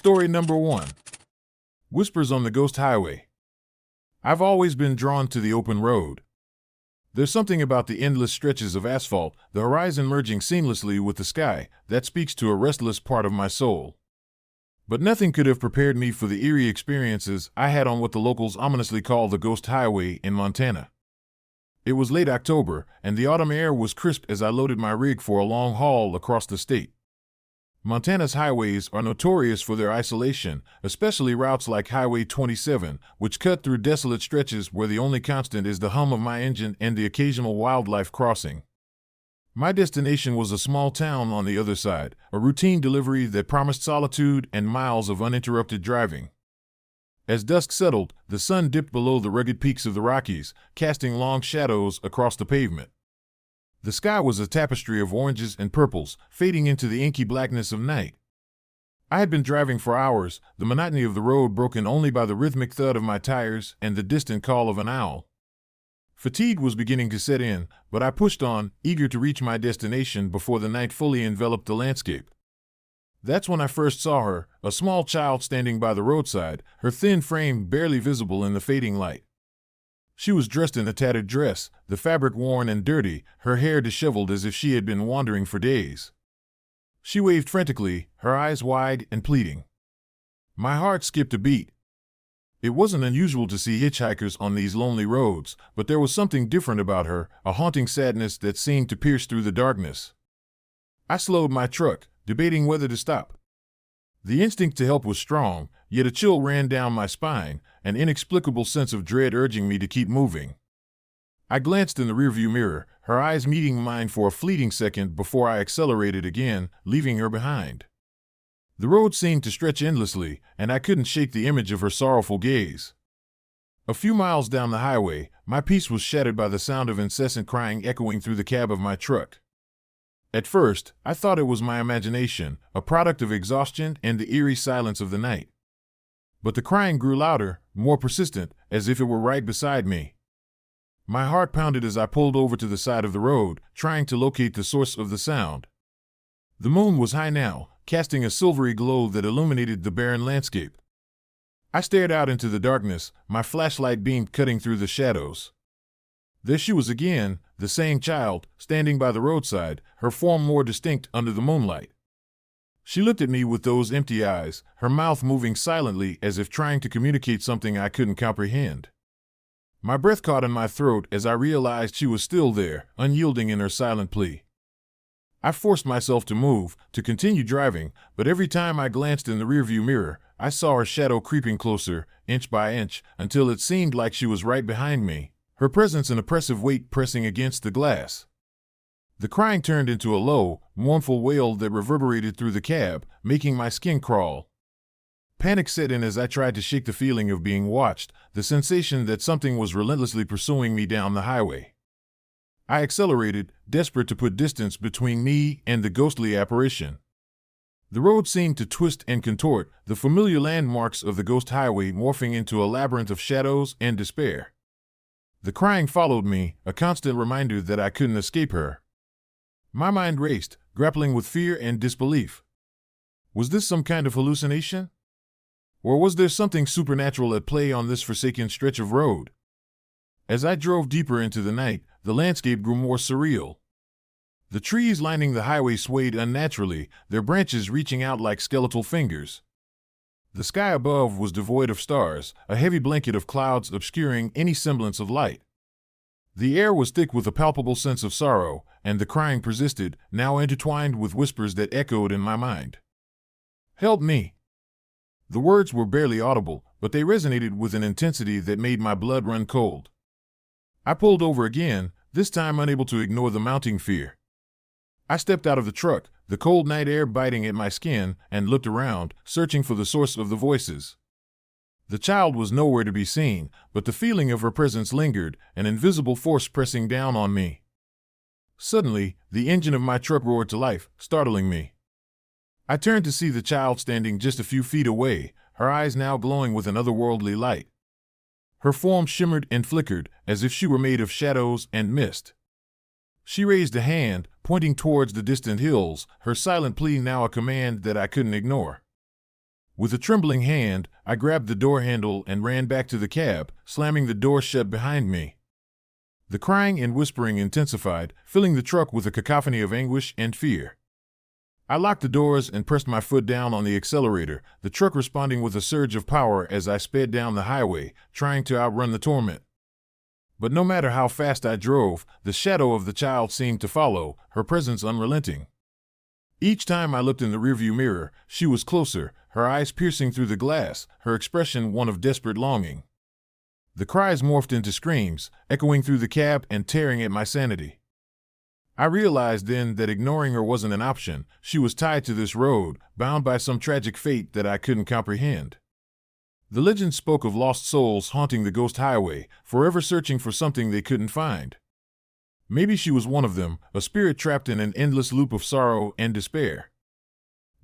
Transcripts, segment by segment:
Story number 1. Whispers on the Ghost Highway. I've always been drawn to the open road. There's something about the endless stretches of asphalt, the horizon merging seamlessly with the sky, that speaks to a restless part of my soul. But nothing could have prepared me for the eerie experiences I had on what the locals ominously call the Ghost Highway in Montana. It was late October, and the autumn air was crisp as I loaded my rig for a long haul across the state. Montana's highways are notorious for their isolation, especially routes like Highway 27, which cut through desolate stretches where the only constant is the hum of my engine and the occasional wildlife crossing. My destination was a small town on the other side, a routine delivery that promised solitude and miles of uninterrupted driving. As dusk settled, the sun dipped below the rugged peaks of the Rockies, casting long shadows across the pavement. The sky was a tapestry of oranges and purples, fading into the inky blackness of night. I had been driving for hours, the monotony of the road broken only by the rhythmic thud of my tires and the distant call of an owl. Fatigue was beginning to set in, but I pushed on, eager to reach my destination before the night fully enveloped the landscape. That's when I first saw her, a small child standing by the roadside, her thin frame barely visible in the fading light. She was dressed in a tattered dress, the fabric worn and dirty, her hair disheveled as if she had been wandering for days. She waved frantically, her eyes wide and pleading. My heart skipped a beat. It wasn't unusual to see hitchhikers on these lonely roads, but there was something different about her, a haunting sadness that seemed to pierce through the darkness. I slowed my truck, debating whether to stop. The instinct to help was strong, yet a chill ran down my spine, an inexplicable sense of dread urging me to keep moving. I glanced in the rearview mirror, her eyes meeting mine for a fleeting second before I accelerated again, leaving her behind. The road seemed to stretch endlessly, and I couldn't shake the image of her sorrowful gaze. A few miles down the highway, my peace was shattered by the sound of incessant crying echoing through the cab of my truck. At first, I thought it was my imagination, a product of exhaustion and the eerie silence of the night. But the crying grew louder, more persistent, as if it were right beside me. My heart pounded as I pulled over to the side of the road, trying to locate the source of the sound. The moon was high now, casting a silvery glow that illuminated the barren landscape. I stared out into the darkness, my flashlight beam cutting through the shadows. There she was again, the same child, standing by the roadside, her form more distinct under the moonlight. She looked at me with those empty eyes, her mouth moving silently as if trying to communicate something I couldn't comprehend. My breath caught in my throat as I realized she was still there, unyielding in her silent plea. I forced myself to move, to continue driving, but every time I glanced in the rearview mirror, I saw her shadow creeping closer, inch by inch, until it seemed like she was right behind me, her presence an oppressive weight pressing against the glass. The crying turned into a low, mournful wail that reverberated through the cab, making my skin crawl. Panic set in as I tried to shake the feeling of being watched, the sensation that something was relentlessly pursuing me down the highway. I accelerated, desperate to put distance between me and the ghostly apparition. The road seemed to twist and contort, the familiar landmarks of the Ghost Highway morphing into a labyrinth of shadows and despair. The crying followed me, a constant reminder that I couldn't escape her. My mind raced, grappling with fear and disbelief. Was this some kind of hallucination? Or was there something supernatural at play on this forsaken stretch of road? As I drove deeper into the night, the landscape grew more surreal. The trees lining the highway swayed unnaturally, their branches reaching out like skeletal fingers. The sky above was devoid of stars, a heavy blanket of clouds obscuring any semblance of light. The air was thick with a palpable sense of sorrow, and the crying persisted, now intertwined with whispers that echoed in my mind. "Help me!" The words were barely audible, but they resonated with an intensity that made my blood run cold. I pulled over again, this time unable to ignore the mounting fear. I stepped out of the truck, the cold night air biting at my skin, and looked around, searching for the source of the voices. The child was nowhere to be seen, but the feeling of her presence lingered, an invisible force pressing down on me. Suddenly, the engine of my truck roared to life, startling me. I turned to see the child standing just a few feet away, her eyes now glowing with an otherworldly light. Her form shimmered and flickered, as if she were made of shadows and mist. She raised a hand, pointing towards the distant hills, her silent plea now a command that I couldn't ignore. With a trembling hand, I grabbed the door handle and ran back to the cab, slamming the door shut behind me. The crying and whispering intensified, filling the truck with a cacophony of anguish and fear. I locked the doors and pressed my foot down on the accelerator, the truck responding with a surge of power as I sped down the highway, trying to outrun the torment. But no matter how fast I drove, the shadow of the child seemed to follow, her presence unrelenting. Each time I looked in the rearview mirror, she was closer, her eyes piercing through the glass, her expression one of desperate longing. The cries morphed into screams, echoing through the cab and tearing at my sanity. I realized then that ignoring her wasn't an option. She was tied to this road, bound by some tragic fate that I couldn't comprehend. The legend spoke of lost souls haunting the ghost highway, forever searching for something they couldn't find. Maybe she was one of them, a spirit trapped in an endless loop of sorrow and despair.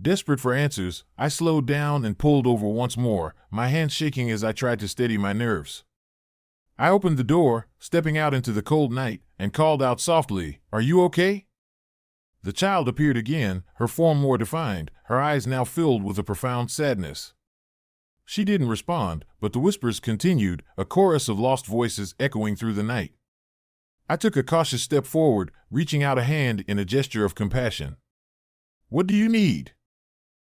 Desperate for answers, I slowed down and pulled over once more, my hands shaking as I tried to steady my nerves. I opened the door, stepping out into the cold night, and called out softly, "Are you okay?" The child appeared again, her form more defined, her eyes now filled with a profound sadness. She didn't respond, but the whispers continued, a chorus of lost voices echoing through the night. I took a cautious step forward, reaching out a hand in a gesture of compassion. "What do you need?"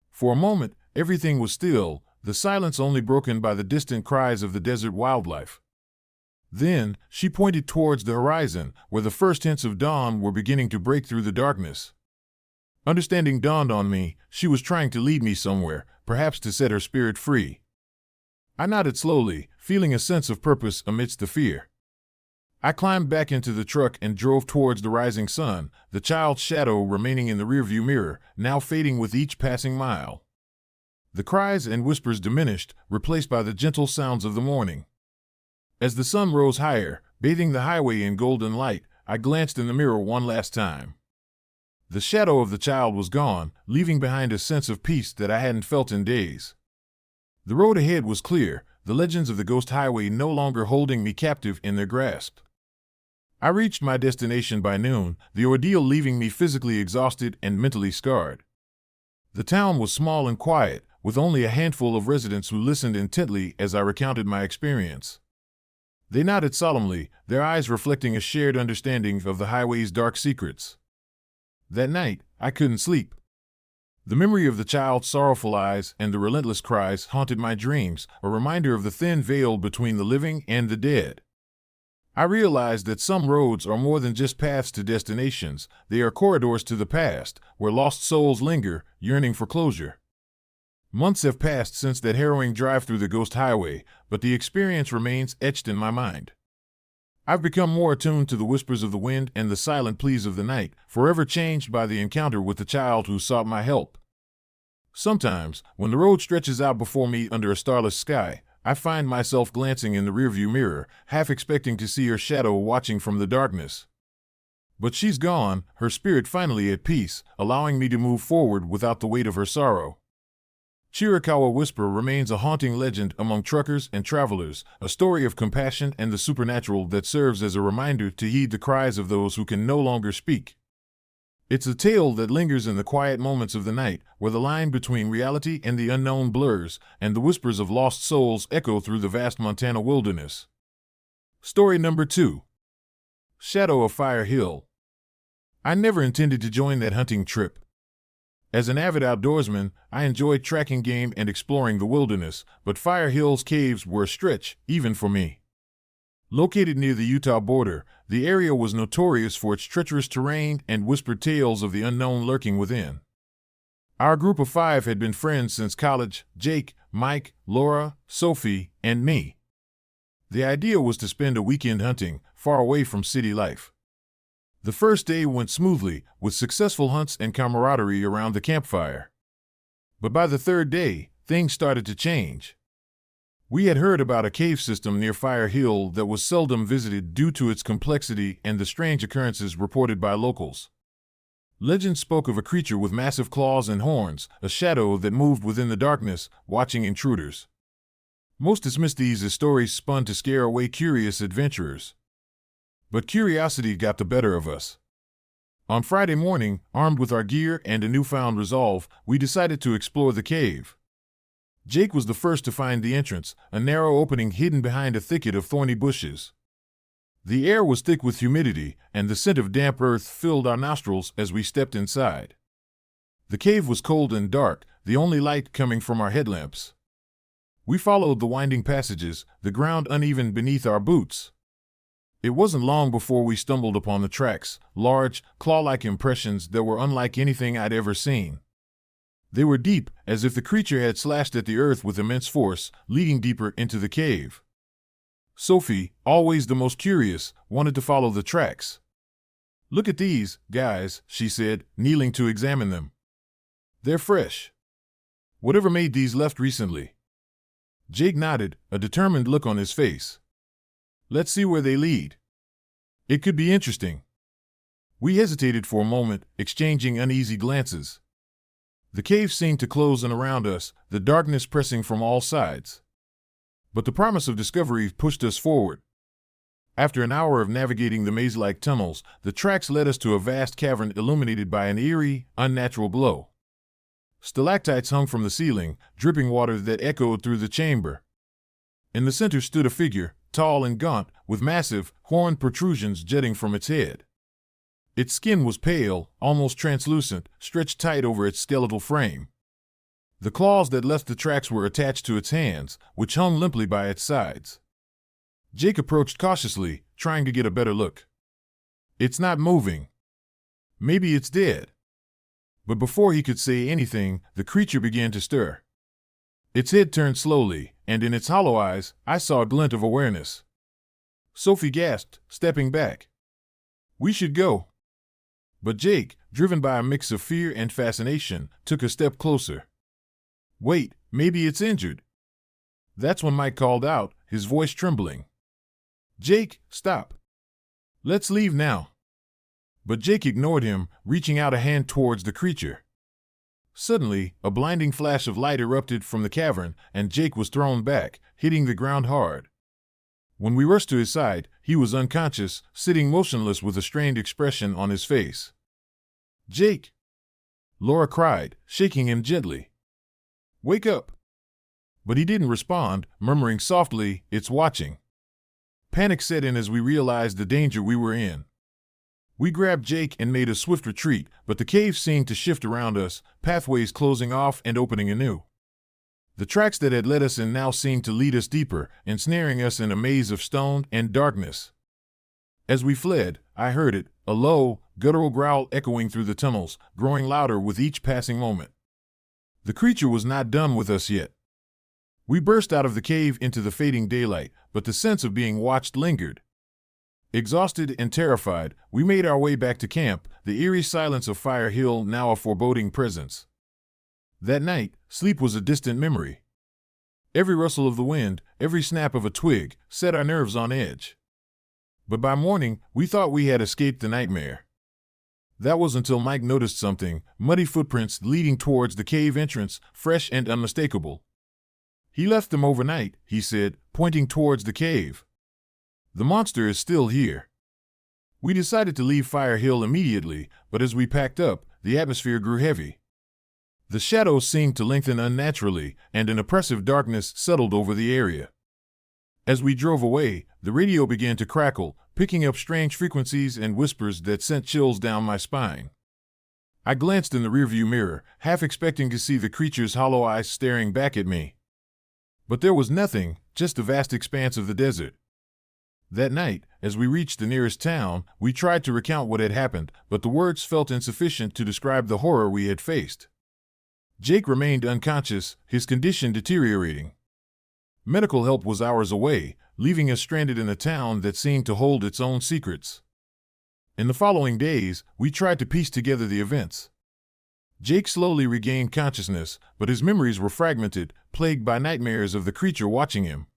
For a moment, everything was still, the silence only broken by the distant cries of the desert wildlife. Then, she pointed towards the horizon, where the first hints of dawn were beginning to break through the darkness. Understanding dawned on me, she was trying to lead me somewhere, perhaps to set her spirit free. I nodded slowly, feeling a sense of purpose amidst the fear. I climbed back into the truck and drove towards the rising sun, the child's shadow remaining in the rearview mirror, now fading with each passing mile. The cries and whispers diminished, replaced by the gentle sounds of the morning. As the sun rose higher, bathing the highway in golden light, I glanced in the mirror one last time. The shadow of the child was gone, leaving behind a sense of peace that I hadn't felt in days. The road ahead was clear, the legends of the ghost highway no longer holding me captive in their grasp. I reached my destination by noon, the ordeal leaving me physically exhausted and mentally scarred. The town was small and quiet, with only a handful of residents who listened intently as I recounted my experience. They nodded solemnly, their eyes reflecting a shared understanding of the highway's dark secrets. That night, I couldn't sleep. The memory of the child's sorrowful eyes and the relentless cries haunted my dreams, a reminder of the thin veil between the living and the dead. I realized that some roads are more than just paths to destinations, they are corridors to the past, where lost souls linger, yearning for closure. Months have passed since that harrowing drive through the ghost highway, but the experience remains etched in my mind. I've become more attuned to the whispers of the wind and the silent pleas of the night, forever changed by the encounter with the child who sought my help. Sometimes, when the road stretches out before me under a starless sky, I find myself glancing in the rearview mirror, half expecting to see her shadow watching from the darkness. But she's gone, her spirit finally at peace, allowing me to move forward without the weight of her sorrow. Chiricahua Whisper remains a haunting legend among truckers and travelers, a story of compassion and the supernatural that serves as a reminder to heed the cries of those who can no longer speak. It's a tale that lingers in the quiet moments of the night, where the line between reality and the unknown blurs, and the whispers of lost souls echo through the vast Montana wilderness. Story number 2. Shadow of Fire Hill. I never intended to join that hunting trip. As an avid outdoorsman, I enjoyed tracking game and exploring the wilderness, but Fire Hill's caves were a stretch, even for me. Located near the Utah border, the area was notorious for its treacherous terrain and whispered tales of the unknown lurking within. Our group of 5 had been friends since college: Jake, Mike, Laura, Sophie, and me. The idea was to spend a weekend hunting, far away from city life. The first day went smoothly, with successful hunts and camaraderie around the campfire. But by the third day, things started to change. We had heard about a cave system near Fire Hill that was seldom visited due to its complexity and the strange occurrences reported by locals. Legend spoke of a creature with massive claws and horns, a shadow that moved within the darkness, watching intruders. Most dismissed these as stories spun to scare away curious adventurers. But curiosity got the better of us. On Friday morning, armed with our gear and a newfound resolve, we decided to explore the cave. Jake was the first to find the entrance, a narrow opening hidden behind a thicket of thorny bushes. The air was thick with humidity, and the scent of damp earth filled our nostrils as we stepped inside. The cave was cold and dark, the only light coming from our headlamps. We followed the winding passages, the ground uneven beneath our boots. It wasn't long before we stumbled upon the tracks, large, claw-like impressions that were unlike anything I'd ever seen. They were deep, as if the creature had slashed at the earth with immense force, leading deeper into the cave. Sophie, always the most curious, wanted to follow the tracks. "Look at these, guys," she said, kneeling to examine them. "They're fresh. Whatever made these left recently?" Jake nodded, a determined look on his face. "Let's see where they lead. It could be interesting." We hesitated for a moment, exchanging uneasy glances. The cave seemed to close in around us, the darkness pressing from all sides. But the promise of discovery pushed us forward. After an hour of navigating the maze-like tunnels, the tracks led us to a vast cavern illuminated by an eerie, unnatural glow. Stalactites hung from the ceiling, dripping water that echoed through the chamber. In the center stood a figure, tall and gaunt, with massive, horned protrusions jutting from its head. Its skin was pale, almost translucent, stretched tight over its skeletal frame. The claws that left the tracks were attached to its hands, which hung limply by its sides. Jake approached cautiously, trying to get a better look. "It's not moving. Maybe it's dead." But before he could say anything, the creature began to stir. Its head turned slowly, and in its hollow eyes, I saw a glint of awareness. Sophie gasped, stepping back. "We should go." But Jake, driven by a mix of fear and fascination, took a step closer. "Wait, maybe it's injured." That's when Mike called out, his voice trembling. "Jake, stop. Let's leave now." But Jake ignored him, reaching out a hand towards the creature. Suddenly, a blinding flash of light erupted from the cavern, and Jake was thrown back, hitting the ground hard. When we rushed to his side, he was unconscious, sitting motionless with a strained expression on his face. "Jake!" Laura cried, shaking him gently. "Wake up!" But he didn't respond, murmuring softly, "It's watching." Panic set in as we realized the danger we were in. We grabbed Jake and made a swift retreat, but the cave seemed to shift around us, pathways closing off and opening anew. The tracks that had led us in now seemed to lead us deeper, ensnaring us in a maze of stone and darkness. As we fled, I heard it, a low, guttural growl echoing through the tunnels, growing louder with each passing moment. The creature was not done with us yet. We burst out of the cave into the fading daylight, but the sense of being watched lingered. Exhausted and terrified, we made our way back to camp, the eerie silence of Fire Hill now a foreboding presence. That night, sleep was a distant memory. Every rustle of the wind, every snap of a twig, set our nerves on edge. But by morning, we thought we had escaped the nightmare. That was until Mike noticed something, muddy footprints leading towards the cave entrance, fresh and unmistakable. "He left them overnight," he said, pointing towards the cave. "The monster is still here." We decided to leave Fire Hill immediately, but as we packed up, the atmosphere grew heavy. The shadows seemed to lengthen unnaturally, and an oppressive darkness settled over the area. As we drove away, the radio began to crackle, picking up strange frequencies and whispers that sent chills down my spine. I glanced in the rearview mirror, half expecting to see the creature's hollow eyes staring back at me. But there was nothing, just the vast expanse of the desert. That night, as we reached the nearest town, we tried to recount what had happened, but the words felt insufficient to describe the horror we had faced. Jake remained unconscious, his condition deteriorating. Medical help was hours away, leaving us stranded in a town that seemed to hold its own secrets. In the following days, we tried to piece together the events. Jake slowly regained consciousness, but his memories were fragmented, plagued by nightmares of the creature watching him.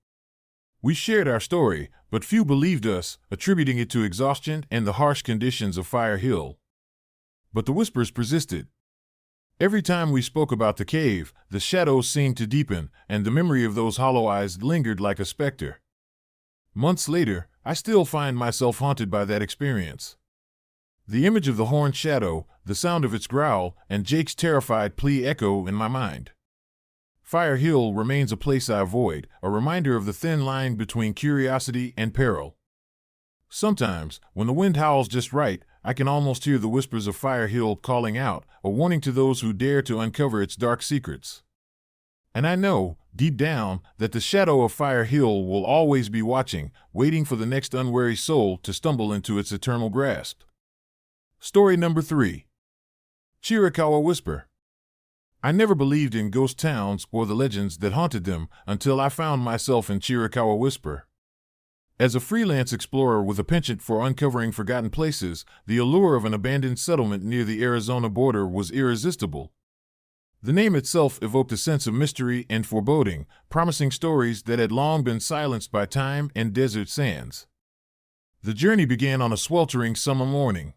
We shared our story, but few believed us, attributing it to exhaustion and the harsh conditions of Fire Hill. But the whispers persisted. Every time we spoke about the cave, the shadows seemed to deepen, and the memory of those hollow eyes lingered like a specter. Months later, I still find myself haunted by that experience. The image of the horned shadow, the sound of its growl, and Jake's terrified plea echo in my mind. Fire Hill remains a place I avoid, a reminder of the thin line between curiosity and peril. Sometimes, when the wind howls just right, I can almost hear the whispers of Fire Hill calling out, a warning to those who dare to uncover its dark secrets. And I know, deep down, that the shadow of Fire Hill will always be watching, waiting for the next unwary soul to stumble into its eternal grasp. Story number 3. Chiricahua Whisper. I never believed in ghost towns or the legends that haunted them until I found myself in Chiricahua Whisper. As a freelance explorer with a penchant for uncovering forgotten places, the allure of an abandoned settlement near the Arizona border was irresistible. The name itself evoked a sense of mystery and foreboding, promising stories that had long been silenced by time and desert sands. The journey began on a sweltering summer morning.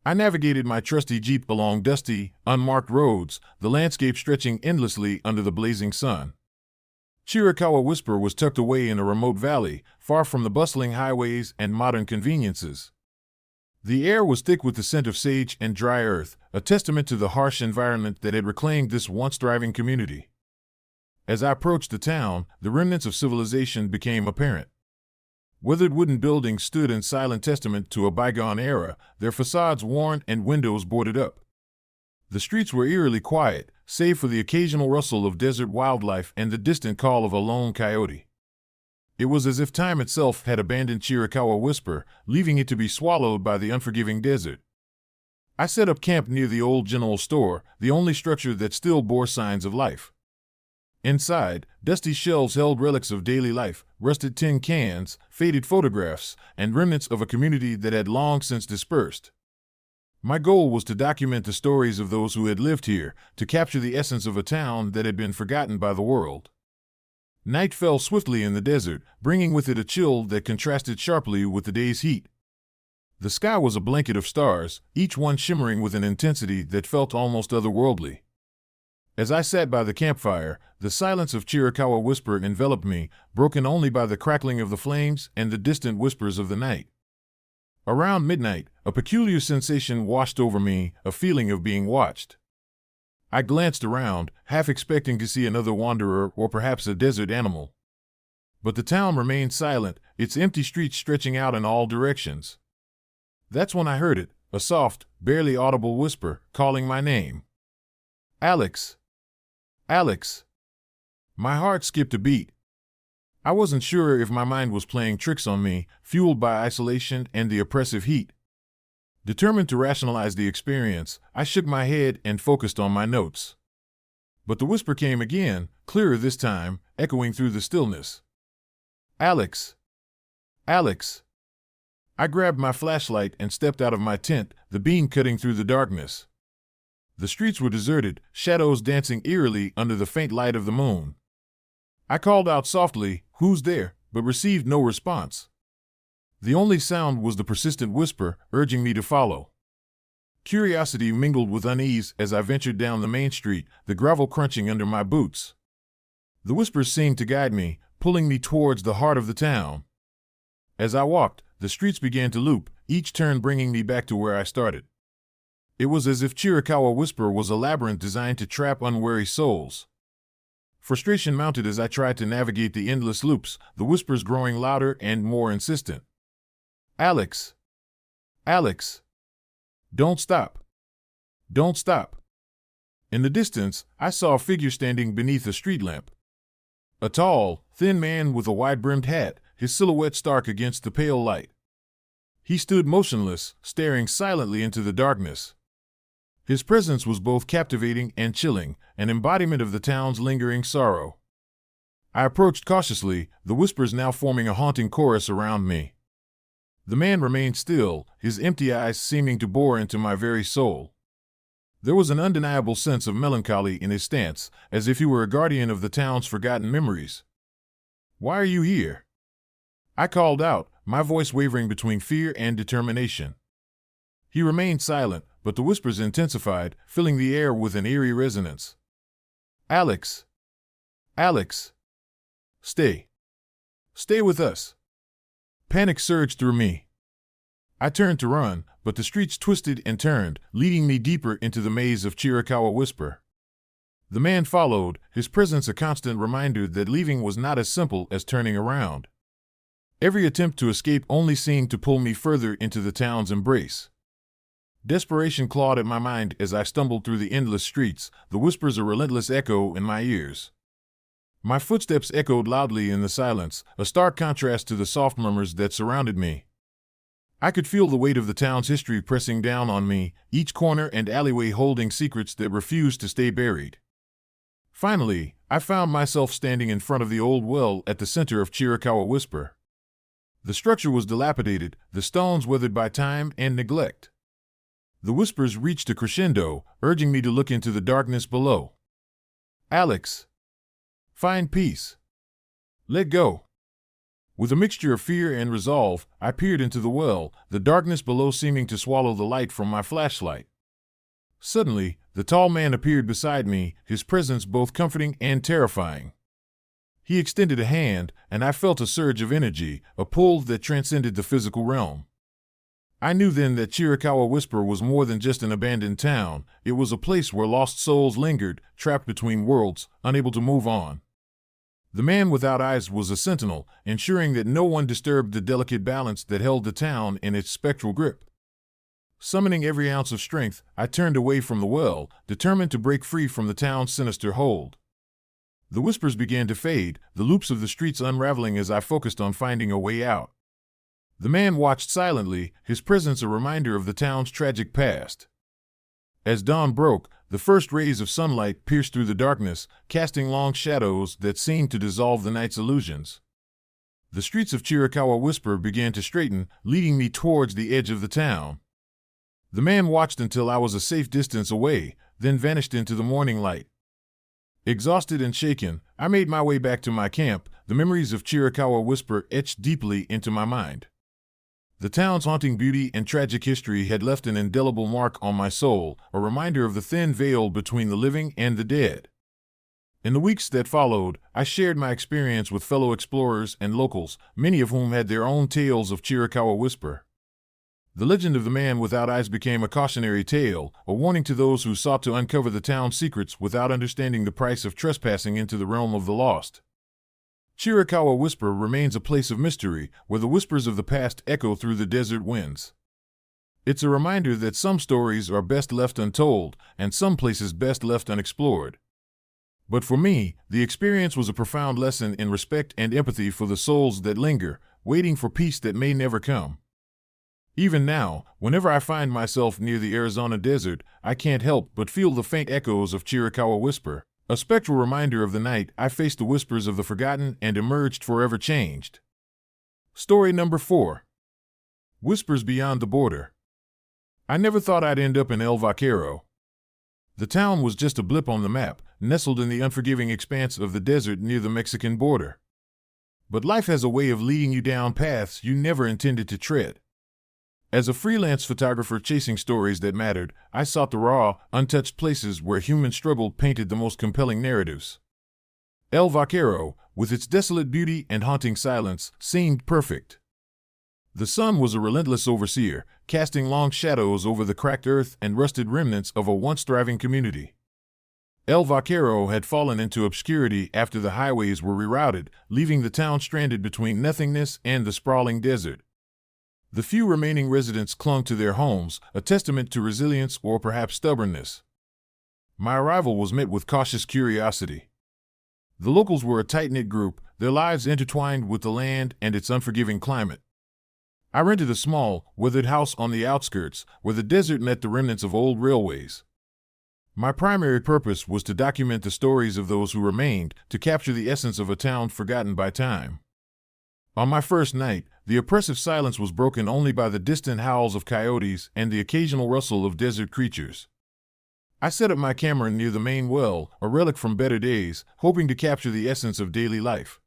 I navigated my trusty Jeep along dusty, unmarked roads, the landscape stretching endlessly under the blazing sun. Chiricahua Whisper was tucked away in a remote valley, far from the bustling highways and modern conveniences. The air was thick with the scent of sage and dry earth, a testament to the harsh environment that had reclaimed this once thriving community. As I approached the town, the remnants of civilization became apparent. Weathered wooden buildings stood in silent testament to a bygone era, their facades worn and windows boarded up. The streets were eerily quiet, save for the occasional rustle of desert wildlife and the distant call of a lone coyote. It was as if time itself had abandoned Chiricahua Whisper, leaving it to be swallowed by the unforgiving desert. I set up camp near the old general store, the only structure that still bore signs of life. Inside, dusty shelves held relics of daily life, rusted tin cans, faded photographs, and remnants of a community that had long since dispersed. My goal was to document the stories of those who had lived here, to capture the essence of a town that had been forgotten by the world. Night fell swiftly in the desert, bringing with it a chill that contrasted sharply with the day's heat. The sky was a blanket of stars, each one shimmering with an intensity that felt almost otherworldly. As I sat by the campfire, the silence of Chiricahua Whisper enveloped me, broken only by the crackling of the flames and the distant whispers of the night. Around midnight, a peculiar sensation washed over me, a feeling of being watched. I glanced around, half expecting to see another wanderer or perhaps a desert animal. But the town remained silent, its empty streets stretching out in all directions. That's when I heard it, a soft, barely audible whisper, calling my name. Alex. Alex. My heart skipped a beat. I wasn't sure if my mind was playing tricks on me, fueled by isolation and the oppressive heat. Determined to rationalize the experience, I shook my head and focused on my notes. But the whisper came again, clearer this time, echoing through the stillness. Alex. Alex. I grabbed my flashlight and stepped out of my tent, the beam cutting through the darkness. The streets were deserted, shadows dancing eerily under the faint light of the moon. I called out softly, "Who's there?" but received no response. The only sound was the persistent whisper, urging me to follow. Curiosity mingled with unease as I ventured down the main street, the gravel crunching under my boots. The whispers seemed to guide me, pulling me towards the heart of the town. As I walked, the streets began to loop, each turn bringing me back to where I started. It was as if Chiricahua Whisper was a labyrinth designed to trap unwary souls. Frustration mounted as I tried to navigate the endless loops, the whispers growing louder and more insistent. Alex. Alex. Don't stop. Don't stop. In the distance, I saw a figure standing beneath a street lamp. A tall, thin man with a wide-brimmed hat, his silhouette stark against the pale light. He stood motionless, staring silently into the darkness. His presence was both captivating and chilling, an embodiment of the town's lingering sorrow. I approached cautiously, the whispers now forming a haunting chorus around me. The man remained still, his empty eyes seeming to bore into my very soul. There was an undeniable sense of melancholy in his stance, as if he were a guardian of the town's forgotten memories. "Why are you here?" I called out, my voice wavering between fear and determination. He remained silent, but the whispers intensified, filling the air with an eerie resonance. Alex. Alex. Stay. Stay with us. Panic surged through me. I turned to run, but the streets twisted and turned, leading me deeper into the maze of Chiricahua Whisper. The man followed, his presence a constant reminder that leaving was not as simple as turning around. Every attempt to escape only seemed to pull me further into the town's embrace. Desperation clawed at my mind as I stumbled through the endless streets, the whispers a relentless echo in my ears. My footsteps echoed loudly in the silence, a stark contrast to the soft murmurs that surrounded me. I could feel the weight of the town's history pressing down on me, each corner and alleyway holding secrets that refused to stay buried. Finally, I found myself standing in front of the old well at the center of Chiricahua Whisper. The structure was dilapidated, the stones weathered by time and neglect. The whispers reached a crescendo, urging me to look into the darkness below. "Alex, find peace. Let go." With a mixture of fear and resolve, I peered into the well, the darkness below seeming to swallow the light from my flashlight. Suddenly, the tall man appeared beside me, his presence both comforting and terrifying. He extended a hand, and I felt a surge of energy, a pull that transcended the physical realm. I knew then that Chiricahua Whisper was more than just an abandoned town. It was a place where lost souls lingered, trapped between worlds, unable to move on. The man without eyes was a sentinel, ensuring that no one disturbed the delicate balance that held the town in its spectral grip. Summoning every ounce of strength, I turned away from the well, determined to break free from the town's sinister hold. The whispers began to fade, the loops of the streets unraveling as I focused on finding a way out. The man watched silently, his presence a reminder of the town's tragic past. As dawn broke, the first rays of sunlight pierced through the darkness, casting long shadows that seemed to dissolve the night's illusions. The streets of Chiricahua Whisper began to straighten, leading me towards the edge of the town. The man watched until I was a safe distance away, then vanished into the morning light. Exhausted and shaken, I made my way back to my camp, the memories of Chiricahua Whisper etched deeply into my mind. The town's haunting beauty and tragic history had left an indelible mark on my soul, a reminder of the thin veil between the living and the dead. In the weeks that followed, I shared my experience with fellow explorers and locals, many of whom had their own tales of Chiricahua Whisper. The legend of the man without eyes became a cautionary tale, a warning to those who sought to uncover the town's secrets without understanding the price of trespassing into the realm of the lost. Chiricahua Whisper remains a place of mystery, where the whispers of the past echo through the desert winds. It's a reminder that some stories are best left untold, and some places best left unexplored. But for me, the experience was a profound lesson in respect and empathy for the souls that linger, waiting for peace that may never come. Even now, whenever I find myself near the Arizona desert, I can't help but feel the faint echoes of Chiricahua Whisper. A spectral reminder of the night I faced the whispers of the forgotten and emerged forever changed. Story number 4. Whispers Beyond the Border. I never thought I'd end up in El Vaquero. The town was just a blip on the map, nestled in the unforgiving expanse of the desert near the Mexican border. But life has a way of leading you down paths you never intended to tread. As a freelance photographer chasing stories that mattered, I sought the raw, untouched places where human struggle painted the most compelling narratives. El Vaquero, with its desolate beauty and haunting silence, seemed perfect. The sun was a relentless overseer, casting long shadows over the cracked earth and rusted remnants of a once thriving community. El Vaquero had fallen into obscurity after the highways were rerouted, leaving the town stranded between nothingness and the sprawling desert. The few remaining residents clung to their homes, a testament to resilience or perhaps stubbornness. My arrival was met with cautious curiosity. The locals were a tight-knit group, their lives intertwined with the land and its unforgiving climate. I rented a small, weathered house on the outskirts, where the desert met the remnants of old railways. My primary purpose was to document the stories of those who remained, to capture the essence of a town forgotten by time. On my first night, the oppressive silence was broken only by the distant howls of coyotes and the occasional rustle of desert creatures. I set up my camera near the main well, a relic from better days, hoping to capture the essence of daily life.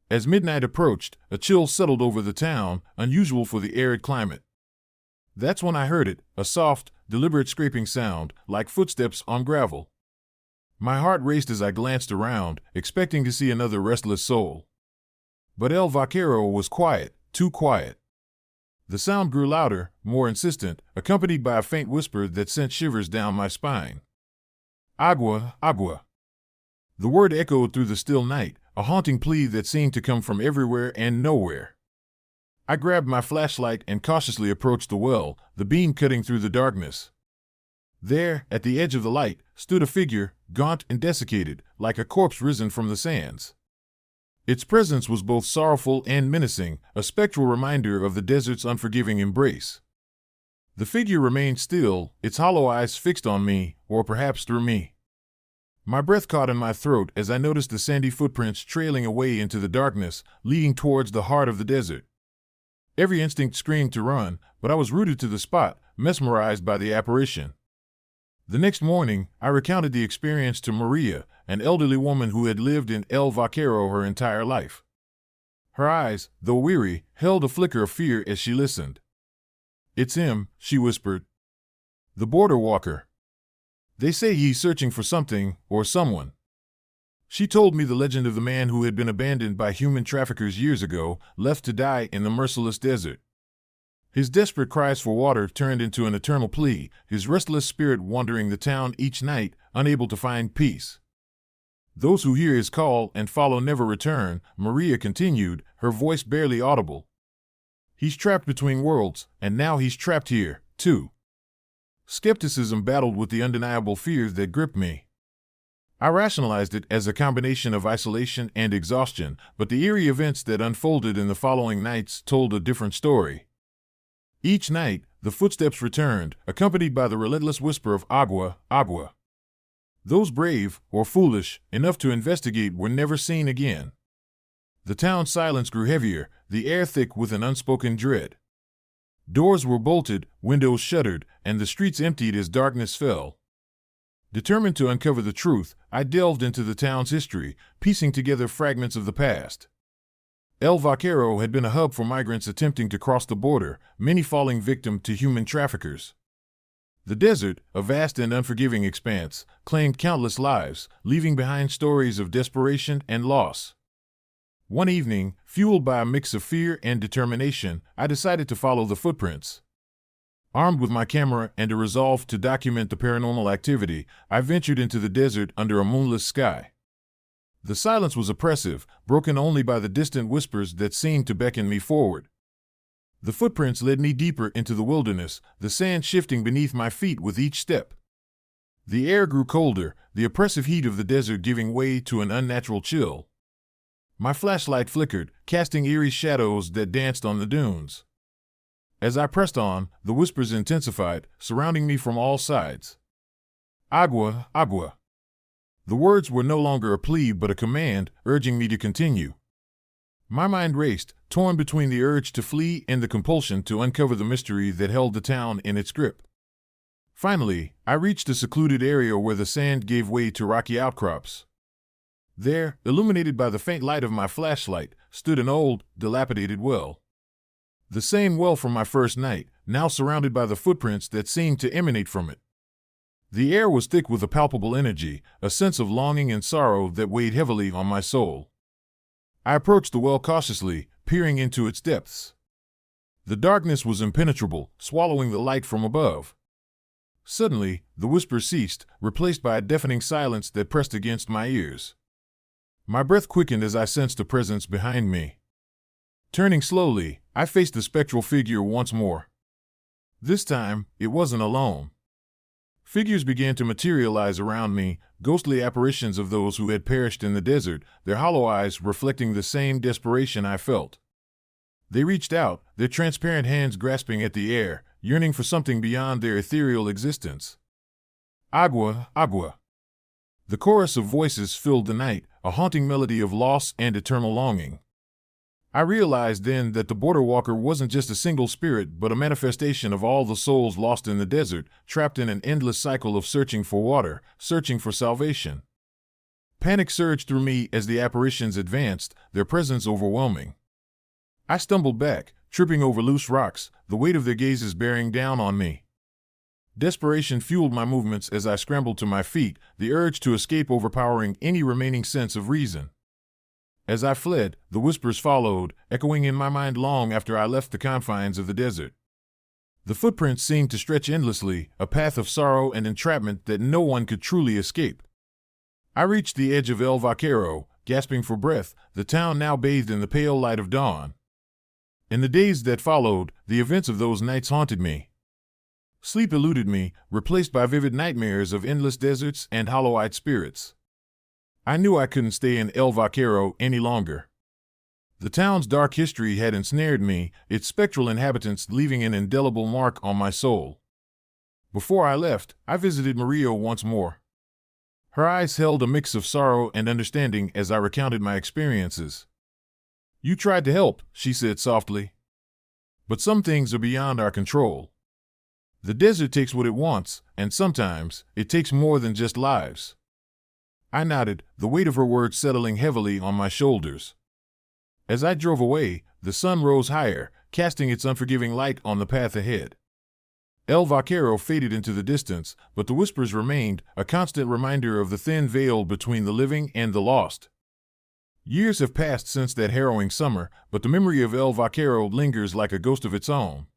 As midnight approached, a chill settled over the town, unusual for the arid climate. That's when I heard it, a soft, deliberate scraping sound, like footsteps on gravel. My heart raced as I glanced around, expecting to see another restless soul. But El Vaquero was quiet, too quiet. The sound grew louder, more insistent, accompanied by a faint whisper that sent shivers down my spine. Agua, agua. The word echoed through the still night, a haunting plea that seemed to come from everywhere and nowhere. I grabbed my flashlight and cautiously approached the well, the beam cutting through the darkness. There, at the edge of the light, stood a figure, gaunt and desiccated, like a corpse risen from the sands. Its presence was both sorrowful and menacing, a spectral reminder of the desert's unforgiving embrace. The figure remained still, its hollow eyes fixed on me, or perhaps through me. My breath caught in my throat as I noticed the sandy footprints trailing away into the darkness, leading towards the heart of the desert. Every instinct screamed to run, but I was rooted to the spot, mesmerized by the apparition. The next morning, I recounted the experience to Maria, an elderly woman who had lived in El Vaquero her entire life. Her eyes, though weary, held a flicker of fear as she listened. "It's him," she whispered. "The border walker. They say he's searching for something, or someone." She told me the legend of the man who had been abandoned by human traffickers years ago, left to die in the merciless desert. His desperate cries for water turned into an eternal plea, his restless spirit wandering the town each night, unable to find peace. "Those who hear his call and follow never return," Maria continued, her voice barely audible. "He's trapped between worlds, and now he's trapped here, too." Skepticism battled with the undeniable fears that gripped me. I rationalized it as a combination of isolation and exhaustion, but the eerie events that unfolded in the following nights told a different story. Each night, the footsteps returned, accompanied by the relentless whisper of agua, agua. Those brave, or foolish, enough to investigate were never seen again. The town's silence grew heavier, the air thick with an unspoken dread. Doors were bolted, windows shuttered, and the streets emptied as darkness fell. Determined to uncover the truth, I delved into the town's history, piecing together fragments of the past. El Vaquero had been a hub for migrants attempting to cross the border, many falling victim to human traffickers. The desert, a vast and unforgiving expanse, claimed countless lives, leaving behind stories of desperation and loss. One evening, fueled by a mix of fear and determination, I decided to follow the footprints. Armed with my camera and a resolve to document the paranormal activity, I ventured into the desert under a moonless sky. The silence was oppressive, broken only by the distant whispers that seemed to beckon me forward. The footprints led me deeper into the wilderness, the sand shifting beneath my feet with each step. The air grew colder, the oppressive heat of the desert giving way to an unnatural chill. My flashlight flickered, casting eerie shadows that danced on the dunes. As I pressed on, the whispers intensified, surrounding me from all sides. Agua, agua. The words were no longer a plea but a command, urging me to continue. My mind raced, torn between the urge to flee and the compulsion to uncover the mystery that held the town in its grip. Finally, I reached a secluded area where the sand gave way to rocky outcrops. There, illuminated by the faint light of my flashlight, stood an old, dilapidated well. The same well from my first night, now surrounded by the footprints that seemed to emanate from it. The air was thick with a palpable energy, a sense of longing and sorrow that weighed heavily on my soul. I approached the well cautiously, peering into its depths. The darkness was impenetrable, swallowing the light from above. Suddenly, the whisper ceased, replaced by a deafening silence that pressed against my ears. My breath quickened as I sensed a presence behind me. Turning slowly, I faced the spectral figure once more. This time, it wasn't alone. Figures began to materialize around me, ghostly apparitions of those who had perished in the desert, their hollow eyes reflecting the same desperation I felt. They reached out, their transparent hands grasping at the air, yearning for something beyond their ethereal existence. Agua, agua. The chorus of voices filled the night, a haunting melody of loss and eternal longing. I realized then that the border walker wasn't just a single spirit but a manifestation of all the souls lost in the desert, trapped in an endless cycle of searching for water, searching for salvation. Panic surged through me as the apparitions advanced, their presence overwhelming. I stumbled back, tripping over loose rocks, the weight of their gazes bearing down on me. Desperation fueled my movements as I scrambled to my feet, the urge to escape overpowering any remaining sense of reason. As I fled, the whispers followed, echoing in my mind long after I left the confines of the desert. The footprints seemed to stretch endlessly, a path of sorrow and entrapment that no one could truly escape. I reached the edge of El Vaquero, gasping for breath, the town now bathed in the pale light of dawn. In the days that followed, the events of those nights haunted me. Sleep eluded me, replaced by vivid nightmares of endless deserts and hollow-eyed spirits. I knew I couldn't stay in El Vaquero any longer. The town's dark history had ensnared me, its spectral inhabitants leaving an indelible mark on my soul. Before I left, I visited Maria once more. Her eyes held a mix of sorrow and understanding as I recounted my experiences. "You tried to help," she said softly. "But some things are beyond our control. The desert takes what it wants, and sometimes it takes more than just lives." I nodded, the weight of her words settling heavily on my shoulders. As I drove away, the sun rose higher, casting its unforgiving light on the path ahead. El Vaquero faded into the distance, but the whispers remained, a constant reminder of the thin veil between the living and the lost. Years have passed since that harrowing summer, but the memory of El Vaquero lingers like a ghost of its own.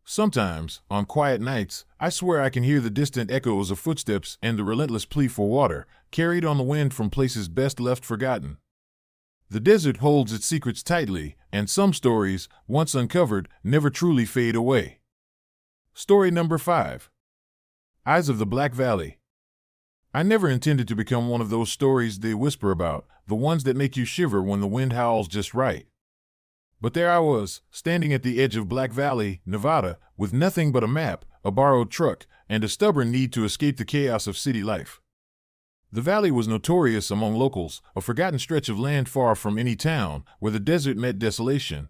Sometimes, on quiet nights, I swear I can hear the distant echoes of footsteps and the relentless plea for water, carried on the wind from places best left forgotten. The desert holds its secrets tightly, and some stories, once uncovered, never truly fade away. Story number 5. Eyes of the Black Valley. I never intended to become one of those stories they whisper about, the ones that make you shiver when the wind howls just right. But there I was, standing at the edge of Black Valley, Nevada, with nothing but a map, a borrowed truck, and a stubborn need to escape the chaos of city life. The valley was notorious among locals, a forgotten stretch of land far from any town, where the desert met desolation.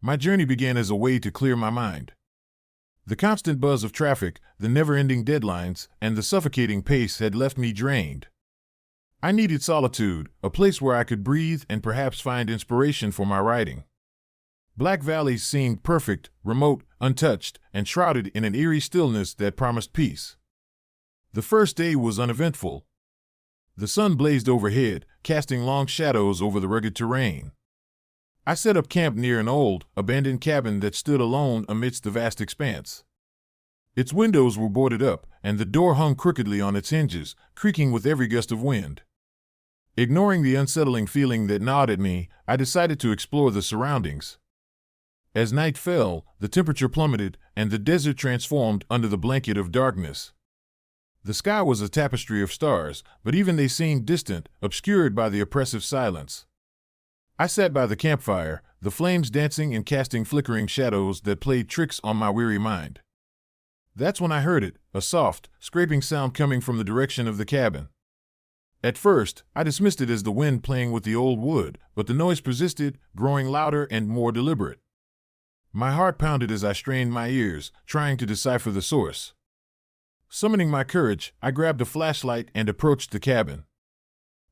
My journey began as a way to clear my mind. The constant buzz of traffic, the never-ending deadlines, and the suffocating pace had left me drained. I needed solitude, a place where I could breathe and perhaps find inspiration for my writing. Black Valley seemed perfect, remote, untouched, and shrouded in an eerie stillness that promised peace. The first day was uneventful. The sun blazed overhead, casting long shadows over the rugged terrain. I set up camp near an old, abandoned cabin that stood alone amidst the vast expanse. Its windows were boarded up, and the door hung crookedly on its hinges, creaking with every gust of wind. Ignoring the unsettling feeling that gnawed at me, I decided to explore the surroundings. As night fell, the temperature plummeted, and the desert transformed under the blanket of darkness. The sky was a tapestry of stars, but even they seemed distant, obscured by the oppressive silence. I sat by the campfire, the flames dancing and casting flickering shadows that played tricks on my weary mind. That's when I heard it, a soft, scraping sound coming from the direction of the cabin. At first, I dismissed it as the wind playing with the old wood, but the noise persisted, growing louder and more deliberate. My heart pounded as I strained my ears, trying to decipher the source. Summoning my courage, I grabbed a flashlight and approached the cabin.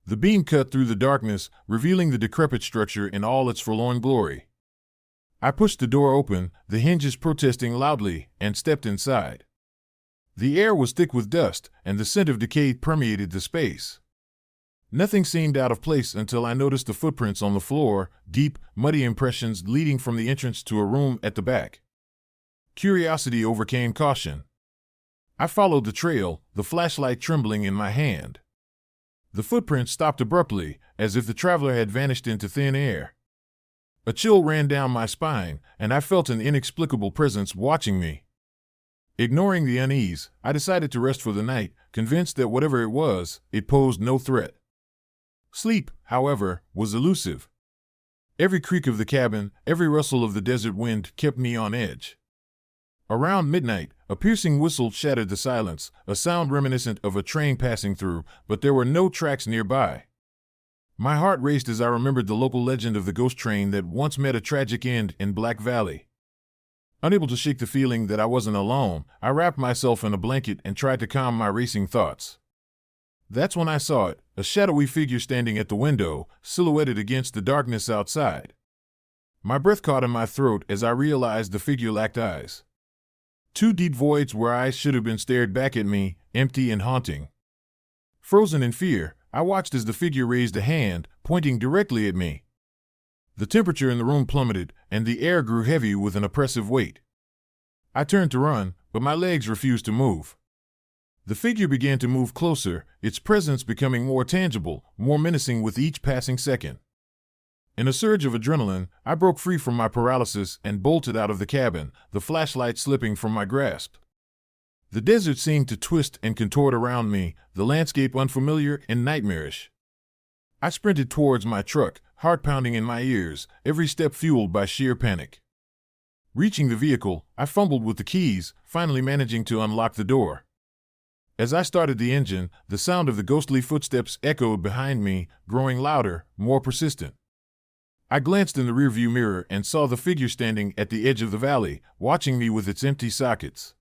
The beam cut through the darkness, revealing the decrepit structure in all its forlorn glory. I pushed the door open, the hinges protesting loudly, and stepped inside. The air was thick with dust, and the scent of decay permeated the space. Nothing seemed out of place until I noticed the footprints on the floor, deep, muddy impressions leading from the entrance to a room at the back. Curiosity overcame caution. I followed the trail, the flashlight trembling in my hand. The footprints stopped abruptly, as if the traveler had vanished into thin air. A chill ran down my spine, and I felt an inexplicable presence watching me. Ignoring the unease, I decided to rest for the night, convinced that whatever it was, it posed no threat. Sleep, however, was elusive. Every creak of the cabin, every rustle of the desert wind kept me on edge. Around midnight, a piercing whistle shattered the silence, a sound reminiscent of a train passing through, but there were no tracks nearby. My heart raced as I remembered the local legend of the ghost train that once met a tragic end in Black Valley. Unable to shake the feeling that I wasn't alone, I wrapped myself in a blanket and tried to calm my racing thoughts. That's when I saw it, a shadowy figure standing at the window, silhouetted against the darkness outside. My breath caught in my throat as I realized the figure lacked eyes. Two deep voids where eyes should have been stared back at me, empty and haunting. Frozen in fear, I watched as the figure raised a hand, pointing directly at me. The temperature in the room plummeted, and the air grew heavy with an oppressive weight. I turned to run, but my legs refused to move. The figure began to move closer, its presence becoming more tangible, more menacing with each passing second. In a surge of adrenaline, I broke free from my paralysis and bolted out of the cabin, the flashlight slipping from my grasp. The desert seemed to twist and contort around me, the landscape unfamiliar and nightmarish. I sprinted towards my truck, heart pounding in my ears, every step fueled by sheer panic. Reaching the vehicle, I fumbled with the keys, finally managing to unlock the door. As I started the engine, the sound of the ghostly footsteps echoed behind me, growing louder, more persistent. I glanced in the rearview mirror and saw the figure standing at the edge of the valley, watching me with its empty sockets.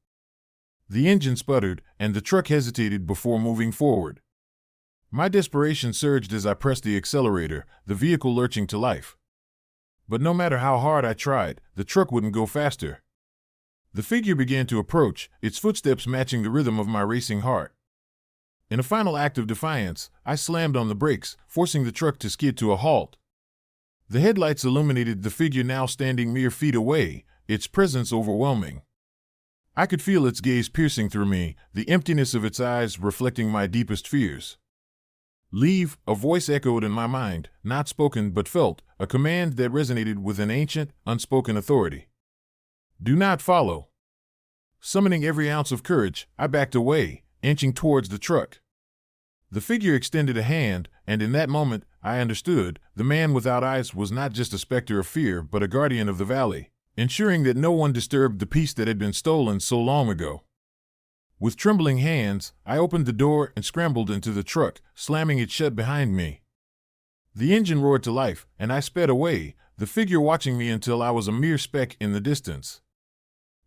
The engine sputtered, and the truck hesitated before moving forward. My desperation surged as I pressed the accelerator, the vehicle lurching to life. But no matter how hard I tried, the truck wouldn't go faster. The figure began to approach, its footsteps matching the rhythm of my racing heart. In a final act of defiance, I slammed on the brakes, forcing the truck to skid to a halt. The headlights illuminated the figure now standing mere feet away, its presence overwhelming. I could feel its gaze piercing through me, the emptiness of its eyes reflecting my deepest fears. "Leave," a voice echoed in my mind, not spoken but felt, a command that resonated with an ancient, unspoken authority. "Do not follow." Summoning every ounce of courage, I backed away, inching towards the truck. The figure extended a hand, and in that moment, I understood, the man without eyes was not just a specter of fear but a guardian of the valley, ensuring that no one disturbed the peace that had been stolen so long ago. With trembling hands, I opened the door and scrambled into the truck, slamming it shut behind me. The engine roared to life, and I sped away, the figure watching me until I was a mere speck in the distance.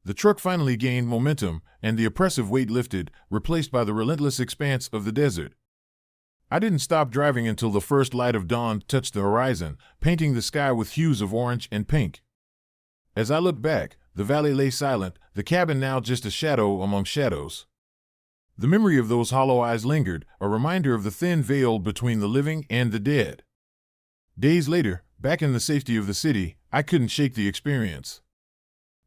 The truck finally gained momentum, and the oppressive weight lifted, replaced by the relentless expanse of the desert. I didn't stop driving until the first light of dawn touched the horizon, painting the sky with hues of orange and pink. As I looked back, the valley lay silent, the cabin now just a shadow among shadows. The memory of those hollow eyes lingered, a reminder of the thin veil between the living and the dead. Days later, back in the safety of the city, I couldn't shake the experience.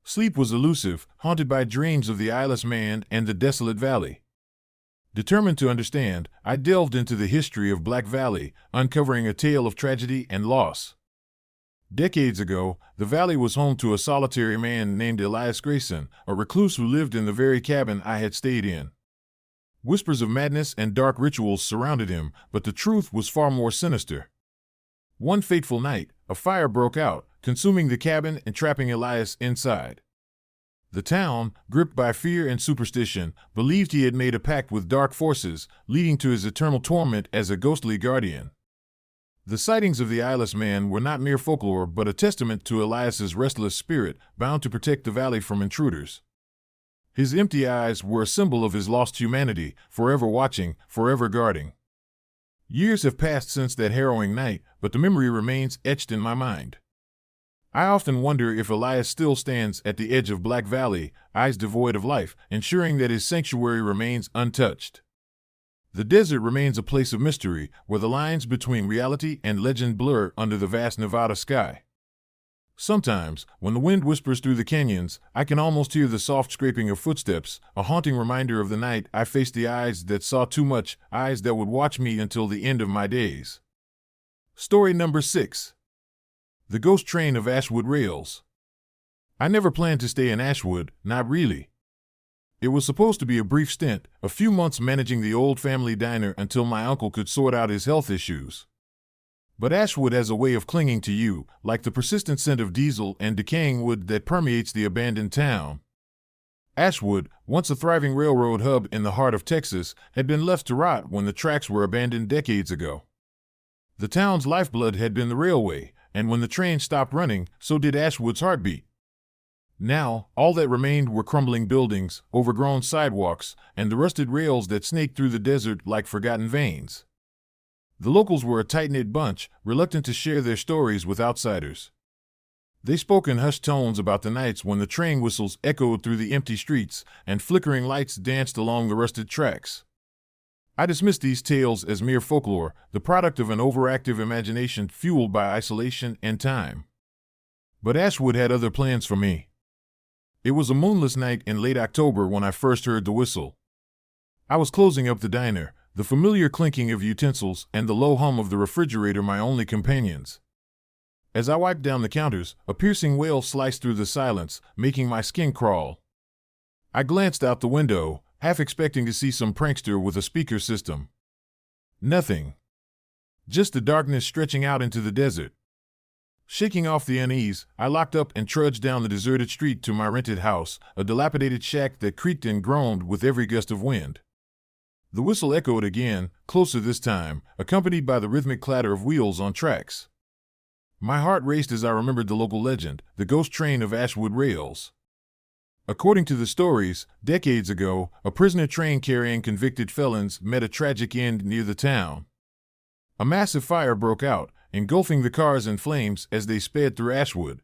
Sleep was elusive, haunted by dreams of the eyeless man and the desolate valley. Determined to understand, I delved into the history of Black Valley, uncovering a tale of tragedy and loss. Decades ago, the valley was home to a solitary man named Elias Grayson, a recluse who lived in the very cabin I had stayed in. Whispers of madness and dark rituals surrounded him, but the truth was far more sinister. One fateful night, a fire broke out, consuming the cabin and trapping Elias inside. The town, gripped by fear and superstition, believed he had made a pact with dark forces, leading to his eternal torment as a ghostly guardian. The sightings of the eyeless man were not mere folklore but a testament to Elias's restless spirit, bound to protect the valley from intruders. His empty eyes were a symbol of his lost humanity, forever watching, forever guarding. Years have passed since that harrowing night, but the memory remains etched in my mind. I often wonder if Elias still stands at the edge of Black Valley, eyes devoid of life, ensuring that his sanctuary remains untouched. The desert remains a place of mystery, where the lines between reality and legend blur under the vast Nevada sky. Sometimes, when the wind whispers through the canyons, I can almost hear the soft scraping of footsteps, a haunting reminder of the night I faced the eyes that saw too much, eyes that would watch me until the end of my days. Story number 6. The Ghost Train of Ashwood Rails. I never planned to stay in Ashwood, not really. It was supposed to be a brief stint, a few months managing the old family diner until my uncle could sort out his health issues. But Ashwood has a way of clinging to you, like the persistent scent of diesel and decaying wood that permeates the abandoned town. Ashwood, once a thriving railroad hub in the heart of Texas, had been left to rot when the tracks were abandoned decades ago. The town's lifeblood had been the railway, and when the train stopped running, so did Ashwood's heartbeat. Now, all that remained were crumbling buildings, overgrown sidewalks, and the rusted rails that snaked through the desert like forgotten veins. The locals were a tight-knit bunch, reluctant to share their stories with outsiders. They spoke in hushed tones about the nights when the train whistles echoed through the empty streets and flickering lights danced along the rusted tracks. I dismissed these tales as mere folklore, the product of an overactive imagination fueled by isolation and time. But Ashwood had other plans for me. It was a moonless night in late October when I first heard the whistle. I was closing up the diner, the familiar clinking of utensils and the low hum of the refrigerator my only companions. As I wiped down the counters, a piercing wail sliced through the silence, making my skin crawl. I glanced out the window, half expecting to see some prankster with a speaker system. Nothing. Just the darkness stretching out into the desert. Shaking off the unease, I locked up and trudged down the deserted street to my rented house, a dilapidated shack that creaked and groaned with every gust of wind. The whistle echoed again, closer this time, accompanied by the rhythmic clatter of wheels on tracks. My heart raced as I remembered the local legend, the ghost train of Ashwood rails. According to the stories, decades ago, a prisoner train carrying convicted felons met a tragic end near the town. A massive fire broke out, engulfing the cars in flames as they sped through Ashwood.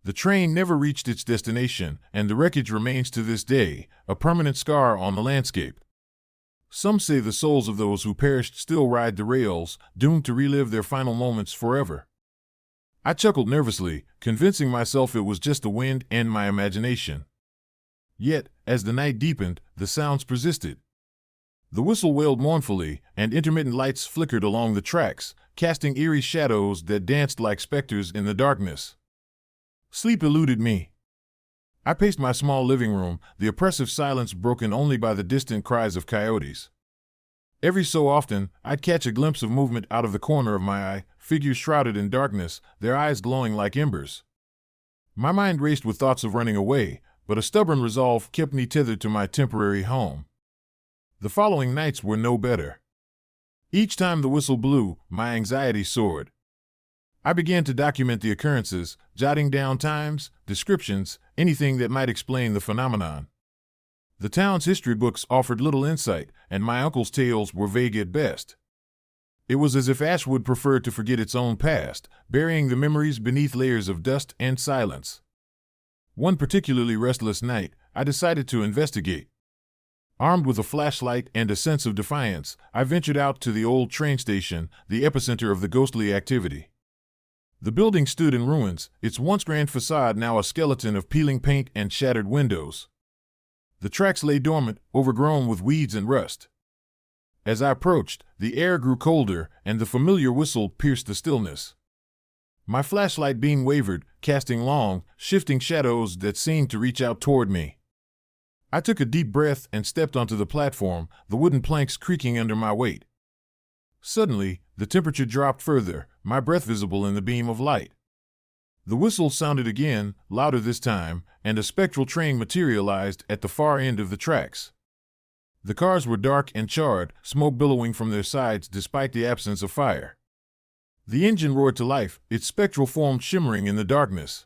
The train never reached its destination, and the wreckage remains to this day, a permanent scar on the landscape. Some say the souls of those who perished still ride the rails, doomed to relive their final moments forever. I chuckled nervously, convincing myself it was just the wind and my imagination. Yet, as the night deepened, the sounds persisted. The whistle wailed mournfully, and intermittent lights flickered along the tracks, casting eerie shadows that danced like specters in the darkness. Sleep eluded me. I paced my small living room, the oppressive silence broken only by the distant cries of coyotes. Every so often, I'd catch a glimpse of movement out of the corner of my eye, figures shrouded in darkness, their eyes glowing like embers. My mind raced with thoughts of running away, but a stubborn resolve kept me tethered to my temporary home. The following nights were no better. Each time the whistle blew, my anxiety soared. I began to document the occurrences, jotting down times, descriptions, anything that might explain the phenomenon. The town's history books offered little insight, and my uncle's tales were vague at best. It was as if Ashwood preferred to forget its own past, burying the memories beneath layers of dust and silence. One particularly restless night, I decided to investigate. Armed with a flashlight and a sense of defiance, I ventured out to the old train station, the epicenter of the ghostly activity. The building stood in ruins, its once grand facade now a skeleton of peeling paint and shattered windows. The tracks lay dormant, overgrown with weeds and rust. As I approached, the air grew colder, and the familiar whistle pierced the stillness. My flashlight beam wavered, casting long, shifting shadows that seemed to reach out toward me. I took a deep breath and stepped onto the platform, the wooden planks creaking under my weight. Suddenly, the temperature dropped further, my breath visible in the beam of light. The whistle sounded again, louder this time, and a spectral train materialized at the far end of the tracks. The cars were dark and charred, smoke billowing from their sides despite the absence of fire. The engine roared to life, its spectral form shimmering in the darkness.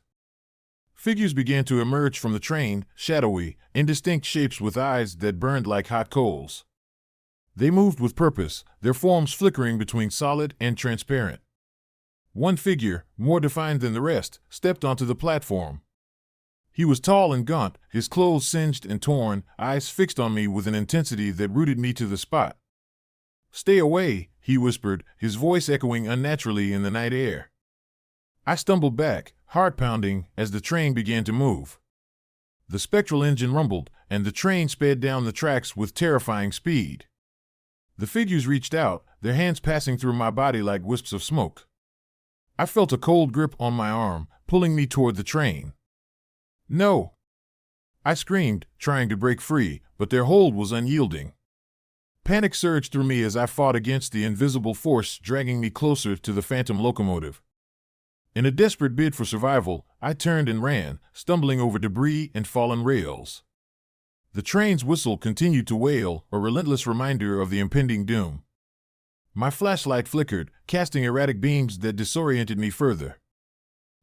Figures began to emerge from the train, shadowy, indistinct shapes with eyes that burned like hot coals. They moved with purpose, their forms flickering between solid and transparent. One figure, more defined than the rest, stepped onto the platform. He was tall and gaunt, his clothes singed and torn, eyes fixed on me with an intensity that rooted me to the spot. "Stay away," he whispered, his voice echoing unnaturally in the night air. I stumbled back, heart pounding, as the train began to move. The spectral engine rumbled, and the train sped down the tracks with terrifying speed. The figures reached out, their hands passing through my body like wisps of smoke. I felt a cold grip on my arm, pulling me toward the train. "No!" I screamed, trying to break free, but their hold was unyielding. Panic surged through me as I fought against the invisible force dragging me closer to the phantom locomotive. In a desperate bid for survival, I turned and ran, stumbling over debris and fallen rails. The train's whistle continued to wail, a relentless reminder of the impending doom. My flashlight flickered, casting erratic beams that disoriented me further.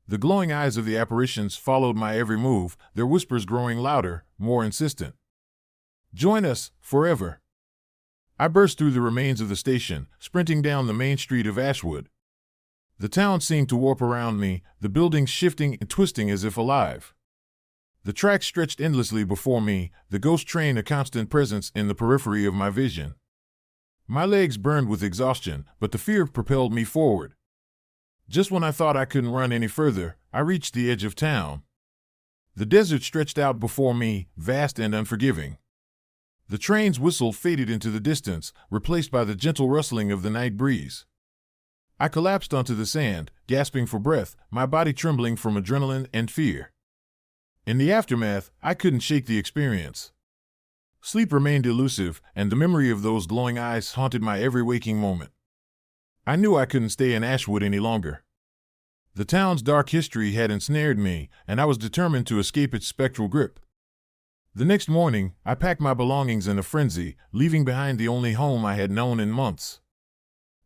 The glowing eyes of the apparitions followed my every move, their whispers growing louder, more insistent. "Join us, forever." I burst through the remains of the station, sprinting down the main street of Ashwood. The town seemed to warp around me, the buildings shifting and twisting as if alive. The tracks stretched endlessly before me, the ghost train a constant presence in the periphery of my vision. My legs burned with exhaustion, but the fear propelled me forward. Just when I thought I couldn't run any further, I reached the edge of town. The desert stretched out before me, vast and unforgiving. The train's whistle faded into the distance, replaced by the gentle rustling of the night breeze. I collapsed onto the sand, gasping for breath, my body trembling from adrenaline and fear. In the aftermath, I couldn't shake the experience. Sleep remained elusive, and the memory of those glowing eyes haunted my every waking moment. I knew I couldn't stay in Ashwood any longer. The town's dark history had ensnared me, and I was determined to escape its spectral grip. The next morning, I packed my belongings in a frenzy, leaving behind the only home I had known in months.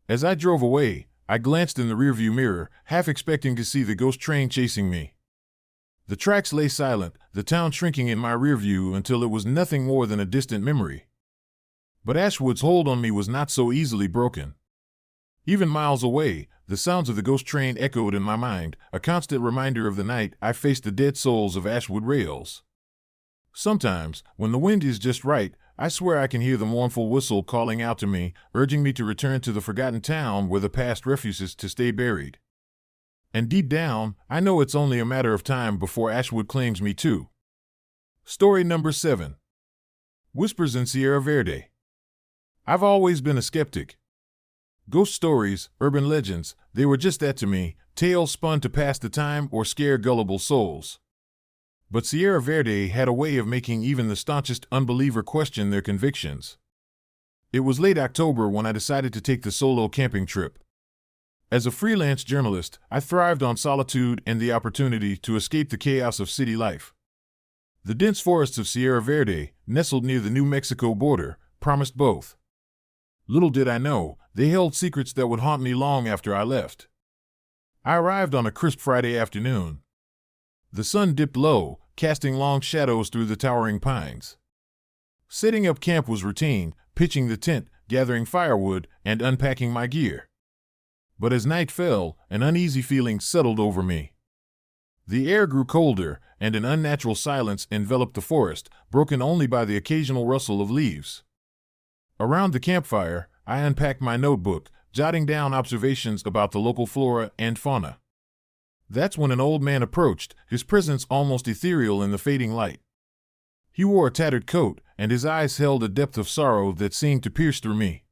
As I drove away, I glanced in the rearview mirror, half expecting to see the ghost train chasing me. The tracks lay silent, the town shrinking in my rearview until it was nothing more than a distant memory. But Ashwood's hold on me was not so easily broken. Even miles away, the sounds of the ghost train echoed in my mind, a constant reminder of the night I faced the dead souls of Ashwood rails. Sometimes, when the wind is just right, I swear I can hear the mournful whistle calling out to me, urging me to return to the forgotten town where the past refuses to stay buried. And deep down, I know it's only a matter of time before Ashwood claims me too. Story number 7. Whispers in Sierra Verde. I've always been a skeptic. Ghost stories, urban legends, they were just that to me, tales spun to pass the time or scare gullible souls. But Sierra Verde had a way of making even the staunchest unbeliever question their convictions. It was late October when I decided to take the solo camping trip. As a freelance journalist, I thrived on solitude and the opportunity to escape the chaos of city life. The dense forests of Sierra Verde, nestled near the New Mexico border, promised both. Little did I know, they held secrets that would haunt me long after I left. I arrived on a crisp Friday afternoon. The sun dipped low, casting long shadows through the towering pines. Setting up camp was routine, pitching the tent, gathering firewood, and unpacking my gear. But as night fell, an uneasy feeling settled over me. The air grew colder, and an unnatural silence enveloped the forest, broken only by the occasional rustle of leaves. Around the campfire, I unpacked my notebook, jotting down observations about the local flora and fauna. That's when an old man approached, his presence almost ethereal in the fading light. He wore a tattered coat, and his eyes held a depth of sorrow that seemed to pierce through me.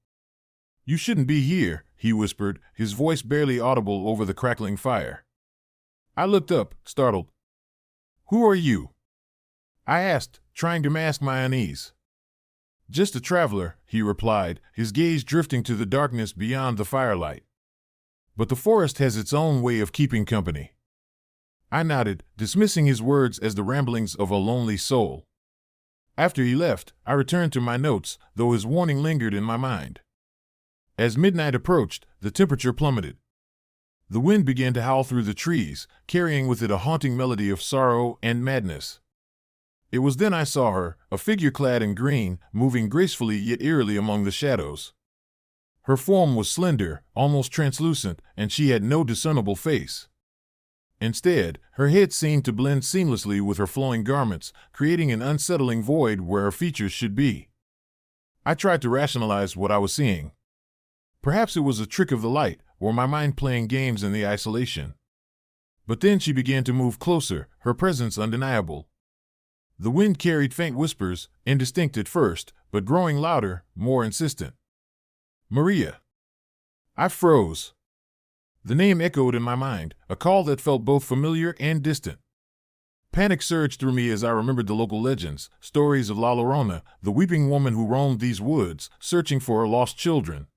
"You shouldn't be here," he whispered, his voice barely audible over the crackling fire. I looked up, startled. "Who are you?" I asked, trying to mask my unease. "Just a traveler," he replied, his gaze drifting to the darkness beyond the firelight. "But the forest has its own way of keeping company." I nodded, dismissing his words as the ramblings of a lonely soul. After he left, I returned to my notes, though his warning lingered in my mind. As midnight approached, the temperature plummeted. The wind began to howl through the trees, carrying with it a haunting melody of sorrow and madness. It was then I saw her, a figure clad in green, moving gracefully yet eerily among the shadows. Her form was slender, almost translucent, and she had no discernible face. Instead, her head seemed to blend seamlessly with her flowing garments, creating an unsettling void where her features should be. I tried to rationalize what I was seeing. Perhaps it was a trick of the light, or my mind playing games in the isolation. But then she began to move closer, her presence undeniable. The wind carried faint whispers, indistinct at first, but growing louder, more insistent. "Maria." I froze. The name echoed in my mind, a call that felt both familiar and distant. Panic surged through me as I remembered the local legends, stories of La Llorona, the weeping woman who roamed these woods, searching for her lost children.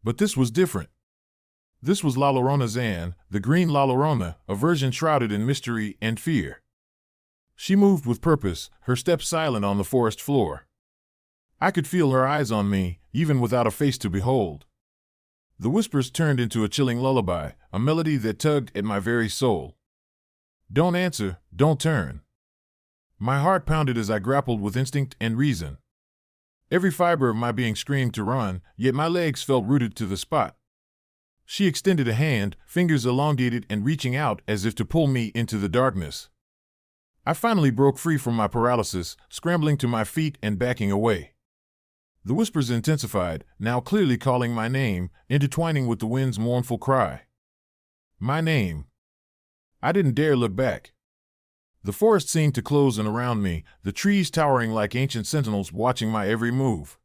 But this was different. This was La Llorona Zan, the green La Llorona, a version shrouded in mystery and fear. She moved with purpose, her steps silent on the forest floor. I could feel her eyes on me, even without a face to behold. The whispers turned into a chilling lullaby, a melody that tugged at my very soul. "Don't answer, don't turn." My heart pounded as I grappled with instinct and reason. Every fiber of my being screamed to run, yet my legs felt rooted to the spot. She extended a hand, fingers elongated and reaching out as if to pull me into the darkness. I finally broke free from my paralysis, scrambling to my feet and backing away. The whispers intensified, now clearly calling my name, intertwining with the wind's mournful cry. My name. I didn't dare look back. The forest seemed to close in around me, the trees towering like ancient sentinels watching my every move.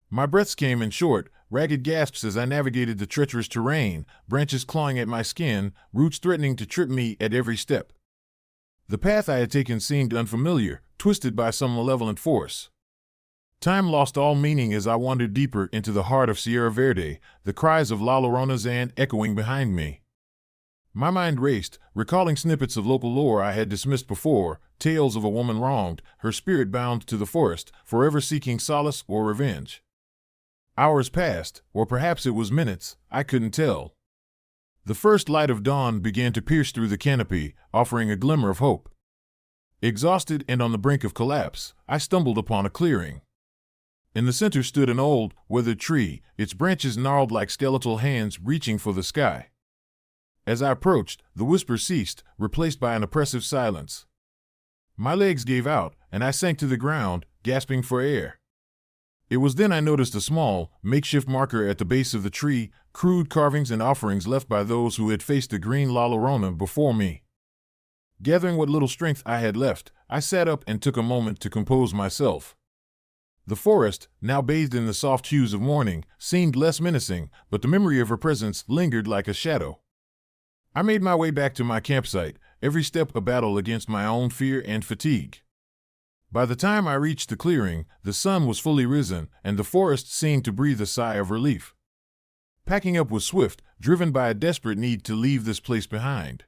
My breaths came in short, ragged gasps as I navigated the treacherous terrain, branches clawing at my skin, roots threatening to trip me at every step. The path I had taken seemed unfamiliar, twisted by some malevolent force. Time lost all meaning as I wandered deeper into the heart of Sierra Verde, the cries of La Llorona Zand echoing behind me. My mind raced, recalling snippets of local lore I had dismissed before, tales of a woman wronged, her spirit bound to the forest, forever seeking solace or revenge. Hours passed, or perhaps it was minutes, I couldn't tell. The first light of dawn began to pierce through the canopy, offering a glimmer of hope. Exhausted and on the brink of collapse, I stumbled upon a clearing. In the center stood an old, withered tree, its branches gnarled like skeletal hands reaching for the sky. As I approached, the whisper ceased, replaced by an oppressive silence. My legs gave out, and I sank to the ground, gasping for air. It was then I noticed a small, makeshift marker at the base of the tree, crude carvings and offerings left by those who had faced the green La Llorona before me. Gathering what little strength I had left, I sat up and took a moment to compose myself. The forest, now bathed in the soft hues of morning, seemed less menacing, but the memory of her presence lingered like a shadow. I made my way back to my campsite, every step a battle against my own fear and fatigue. By the time I reached the clearing, the sun was fully risen, and the forest seemed to breathe a sigh of relief. Packing up was swift, driven by a desperate need to leave this place behind.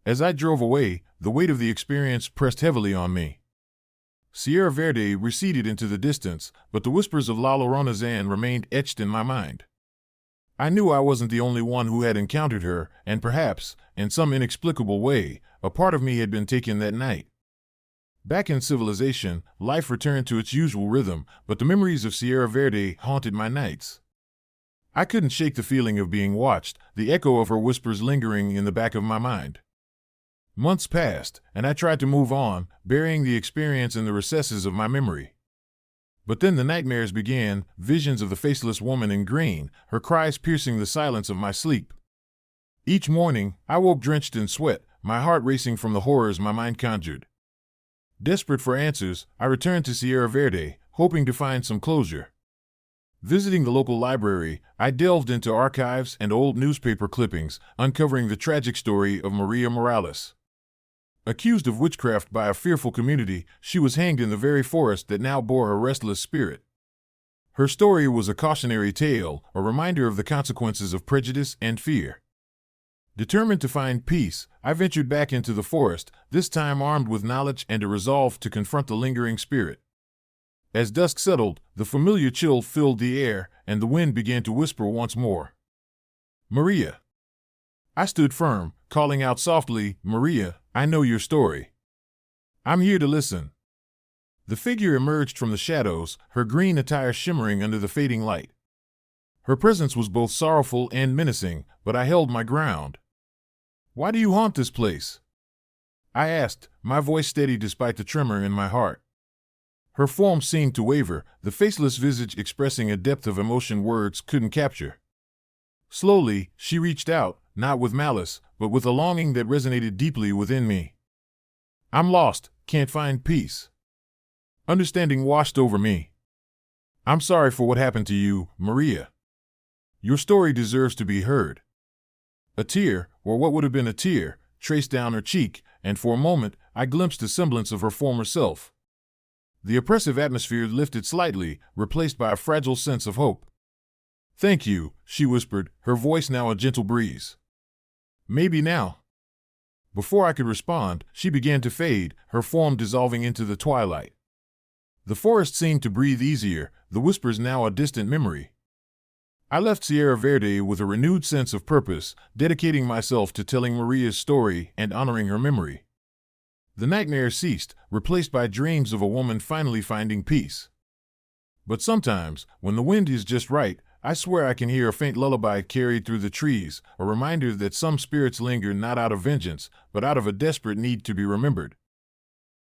As I drove away, the weight of the experience pressed heavily on me. Sierra Verde receded into the distance, but the whispers of La Llorona Zand remained etched in my mind. I knew I wasn't the only one who had encountered her, and perhaps, in some inexplicable way, a part of me had been taken that night. Back in civilization, life returned to its usual rhythm, but the memories of Sierra Verde haunted my nights. I couldn't shake the feeling of being watched, the echo of her whispers lingering in the back of my mind. Months passed, and I tried to move on, burying the experience in the recesses of my memory. But then the nightmares began, visions of the faceless woman in green, her cries piercing the silence of my sleep. Each morning, I woke drenched in sweat, my heart racing from the horrors my mind conjured. Desperate for answers, I returned to Sierra Verde, hoping to find some closure. Visiting the local library, I delved into archives and old newspaper clippings, uncovering the tragic story of Maria Morales. Accused of witchcraft by a fearful community, she was hanged in the very forest that now bore her restless spirit. Her story was a cautionary tale, a reminder of the consequences of prejudice and fear. Determined to find peace, I ventured back into the forest, this time armed with knowledge and a resolve to confront the lingering spirit. As dusk settled, the familiar chill filled the air, and the wind began to whisper once more. Maria. I stood firm, calling out softly, Maria, I know your story. I'm here to listen. The figure emerged from the shadows, her green attire shimmering under the fading light. Her presence was both sorrowful and menacing, but I held my ground. Why do you haunt this place? I asked, my voice steady despite the tremor in my heart. Her form seemed to waver, the faceless visage expressing a depth of emotion words couldn't capture. Slowly, she reached out, not with malice, but with a longing that resonated deeply within me. I'm lost, can't find peace. Understanding washed over me. I'm sorry for what happened to you, Maria. Your story deserves to be heard. A tear, or what would have been a tear, traced down her cheek, and for a moment, I glimpsed a semblance of her former self. The oppressive atmosphere lifted slightly, replaced by a fragile sense of hope. Thank you, she whispered, her voice now a gentle breeze. Maybe now. Before I could respond, she began to fade, her form dissolving into the twilight. The forest seemed to breathe easier, the whispers now a distant memory. I left Sierra Verde with a renewed sense of purpose, dedicating myself to telling Maria's story and honoring her memory. The nightmare ceased, replaced by dreams of a woman finally finding peace. But sometimes, when the wind is just right, I swear I can hear a faint lullaby carried through the trees, a reminder that some spirits linger not out of vengeance, but out of a desperate need to be remembered.